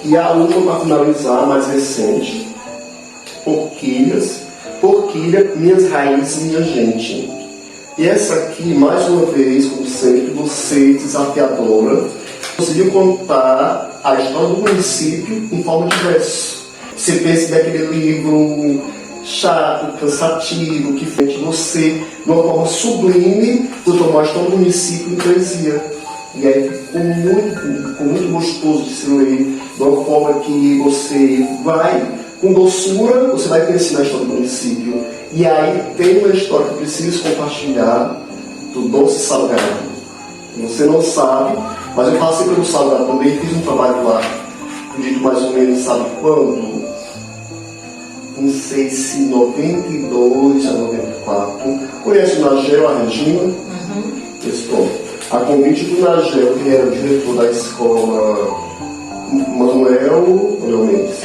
E a uma, para finalizar, mais recente, Forquilha, Minhas Raízes, Minha Gente. E essa aqui, mais uma vez, como sempre, você, desafiadora, conseguiu contar a história do município em forma de verso. Você pensa naquele livro chato, cansativo, que fez você, de uma forma sublime, transformou a história do município em poesia. E aí ficou muito gostoso de se ler, de uma forma que você vai, com doçura, você vai conhecer a história do município. E aí tem uma história que eu preciso compartilhar, do Doce Salgado. Você não sabe, mas eu passei pelo Salgado também, fiz um trabalho lá, acredito mais ou menos, sabe quando? Não sei se 92 a 94. Conhece o Nagel, a Regina? Uhum. Estou. A convite do Nagel, que era o diretor da escola Manuel Mendes.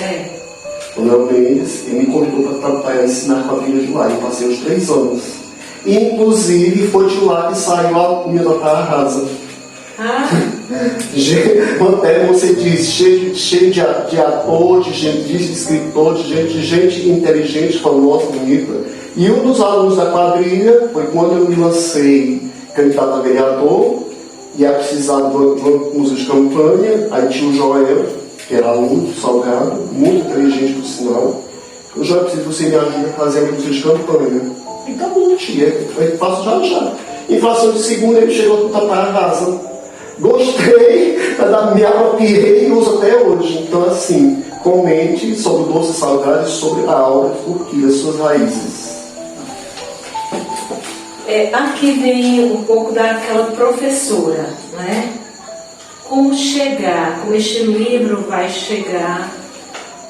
Manuel Mendes, ele me convidou para ensinar quadrilha de lá. Eu passei os 3 anos. E, inclusive, foi de lá que saiu a minha da Terra Rasa. Como você diz, cheio de ator, de escritor, de gente inteligente, famosa, bonita. E um dos alunos da quadrilha foi quando eu me lancei candidato a vereador, e ia precisar de uma música de campanha. Aí tinha o Joel, que era aluno do Salgado, muito inteligente por sinal. O Joel, preciso que você me ajude a fazer a música de campanha. Então, bom, tia, eu faço já. Inflação de segunda, ele chegou com a rasa. Gostei, me apropriei e uso até hoje. Então, assim, comente sobre o Doce Salgado e sobre a obra de Forquilha, suas raízes. Aqui vem um pouco daquela professora, né? Como este livro vai chegar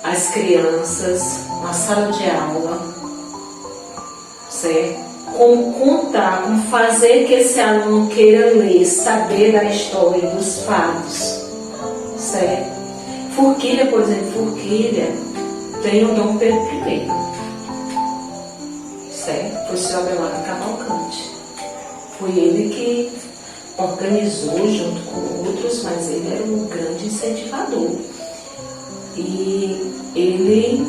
às crianças na sala de aula, certo? Como contar, como fazer que esse aluno queira ler, saber da história dos fatos, certo? Forquilha, por exemplo, Forquilha tem o Dom Pedro I, certo? Foi o seu Abelardo Cavalcante. Foi ele que organizou junto com outros, mas ele era um grande incentivador. E ele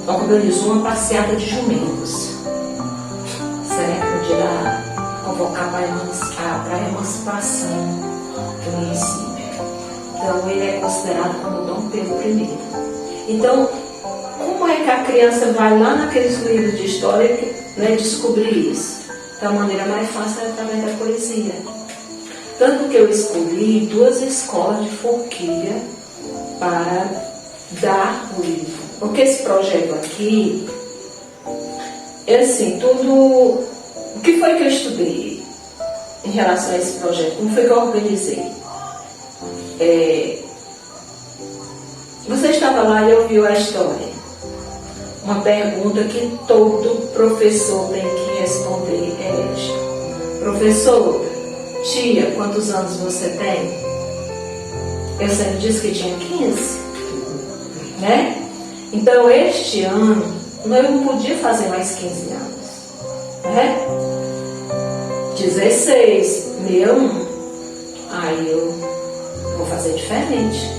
organizou uma passeata de jumentos, certo? No dia da convocar para a emancipação do município. Então ele é considerado como Dom Pedro I. Então, como é que a criança vai lá naqueles livros de história, né, descobrir isso? Da maneira mais fácil é através da poesia. Tanto que eu escolhi 2 escolas de Forquilha para dar o livro. Porque esse projeto aqui é assim, tudo. O que foi que eu estudei em relação a esse projeto? Como foi que eu organizei? Você estava lá e ouviu a história. Uma pergunta que todo professor tem que responder é esta: professor, tia, quantos anos você tem? Eu sempre disse que tinha 15, né? Então este ano eu não podia fazer mais 15 anos, né? 16, 61. Aí eu vou fazer diferente.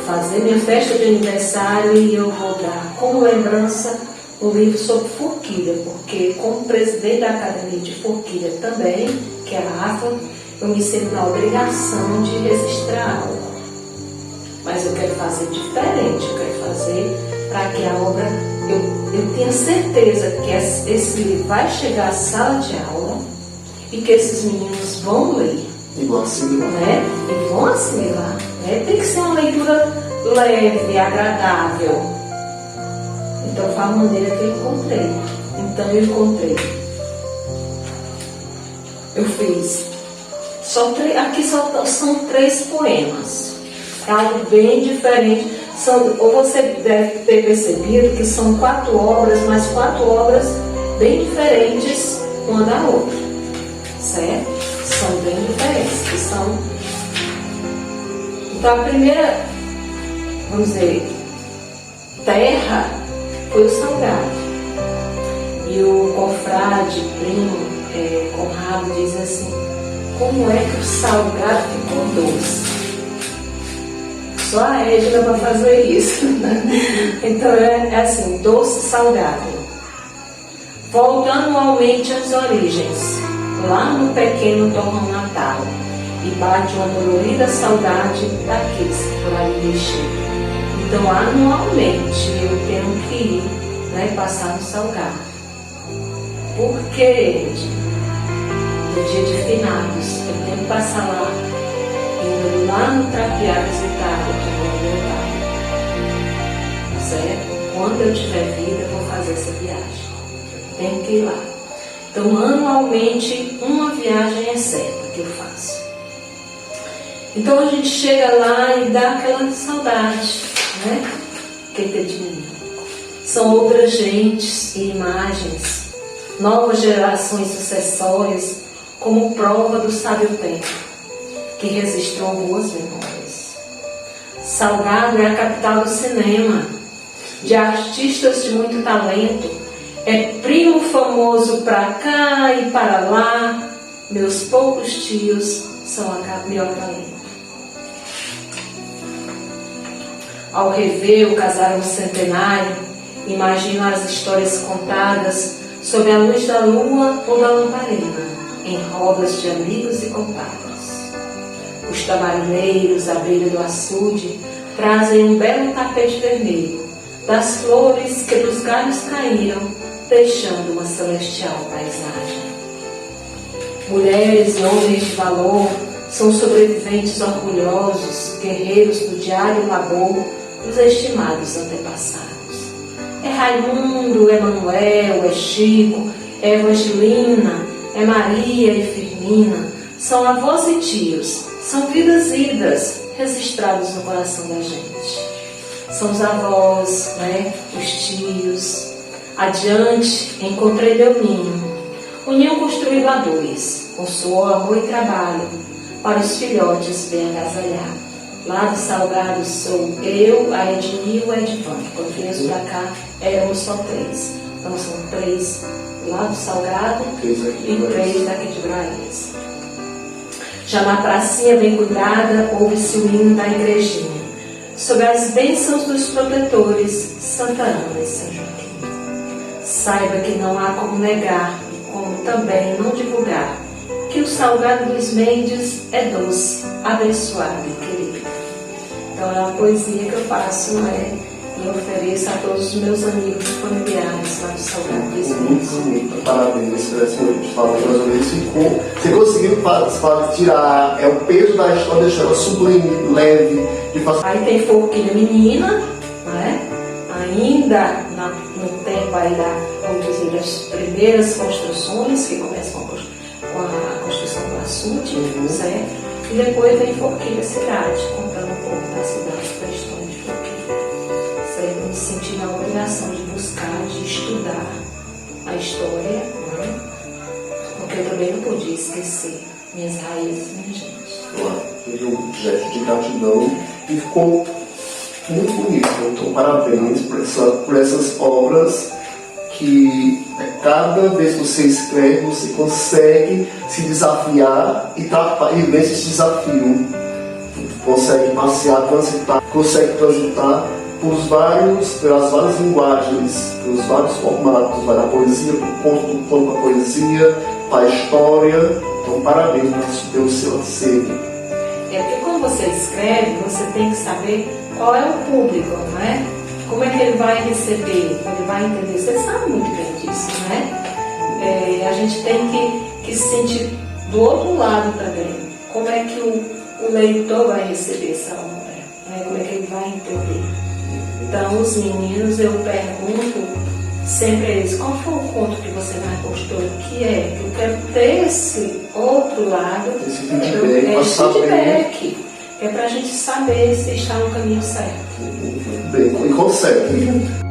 Fazer minha festa de aniversário e eu vou dar como lembrança um livro sobre Forquilha, porque como presidente da Academia de Forquilha também, que é a AFA, eu me sinto na obrigação de registrar algo. Mas eu quero fazer diferente, eu quero fazer para que a obra, eu tenha certeza que esse livro vai chegar à sala de aula e que esses meninos vão ler. E vão assimilar. Né? E vão assimilar. Né? Tem que ser uma leitura leve, agradável. Então foi a maneira que eu encontrei. Então eu encontrei. Eu fiz. Aqui são 3 poemas. É algo bem diferente. Ou você deve ter percebido que são 4 obras, mas 4 obras bem diferentes uma da outra. Certo? São bem diferentes. Que são... Então a primeira, vamos dizer, terra foi o Salgado. E o confrade, primo, Conrado, diz assim: como é que o salgado ficou doce? Só a Edna para fazer isso. Então é assim, doce salgado. Volto anualmente às origens, lá no pequeno torrão natal, e bate uma dolorida saudade daqueles que por ali deixei. Então anualmente eu tenho que ir, né, passar no salgado. Por quê? No dia de finados, eu tenho que passar lá, indo lá no Trapiá visitar o meu pai. Certo? Quando eu tiver vida, eu vou fazer essa viagem. Tenho que ir lá. Então, anualmente, uma viagem é certa que eu faço. Então, a gente chega lá e dá aquela saudade, né? Que tem de mim. São outras gentes e imagens, novas gerações sucessórias, como prova do sábio tempo, que registrou boas memórias. Salgado é a capital do cinema, de artistas de muito talento, é primo famoso para cá e para lá, meus poucos tios são a melhor talento. Ao rever o casarão centenário, imagino as histórias contadas sob a luz da lua ou da lamparina, em rodas de amigos e compadres. Os tamarineiros à beira do açude trazem um belo tapete vermelho das flores que dos galhos caíram, deixando uma celestial paisagem. Mulheres e homens de valor são sobreviventes orgulhosos, guerreiros do diário labor dos estimados antepassados. É Raimundo, é Manuel, é Chico, é Evangelina, é Maria e Firmina, são avós e tios, são vidas idas registrados no coração da gente. São os avós, né, os tios. Adiante, encontrei meu ninho, o ninho construído a dois, com suor, amor e trabalho, para os filhotes bem agasalhar. Lá do Salgado sou eu, a Edni e o Edvan. Quando viemos para cá, éramos só 3. Então são 3 lá do Salgado e 3 daqui de Braias. Já na pracinha bem cuidada, ouve-se o hino da igrejinha, sob as bênçãos dos protetores, Santa Ana e São Joaquim. Saiba que não há como negar, e como também não divulgar, que o Salgado dos Mendes é doce, abençoado e querido. Então é uma poesia que eu faço, né, e ofereço a todos os meus amigos e familiares lá do Salgado dos Mendes. Muito parabéns por essa noite. Você conseguiu tirar o peso da história, deixar ela sublime, leve. Aí tem forquilha menina, né? Ainda no tempo aí vamos dizer, das primeiras construções, que começam com a construção do açude, certo? E depois vem Forquilha Cidade, contando um pouco da cidade, da história de Forquilha. Certo? Me senti na obrigação de buscar, de estudar a história, né? Porque eu também não podia esquecer minhas raízes, minha gente. Teve um gesto de gratidão e ficou muito bonito. Então, parabéns por essas obras que cada vez que você escreve, você consegue se desafiar e vence esse desafio. Consegue passear, transitar pelas várias linguagens, pelos vários formatos, vai da poesia para o conto, do conto para a poesia, para a história. Então, parabéns pelo seu acervo. É porque quando você escreve, você tem que saber qual é o público, não é? Como é que ele vai receber, ele vai entender. Você sabe muito bem disso, né? A gente tem que se sentir do outro lado também. Como é que o leitor vai receber essa obra, né? Como é que ele vai entender. Então, os meninos, eu pergunto sempre a eles, qual foi o conto que você mais gostou? Que é? Eu quero ter esse outro lado, esse feedback, é para a gente saber se está no caminho certo. Bem, e consegue.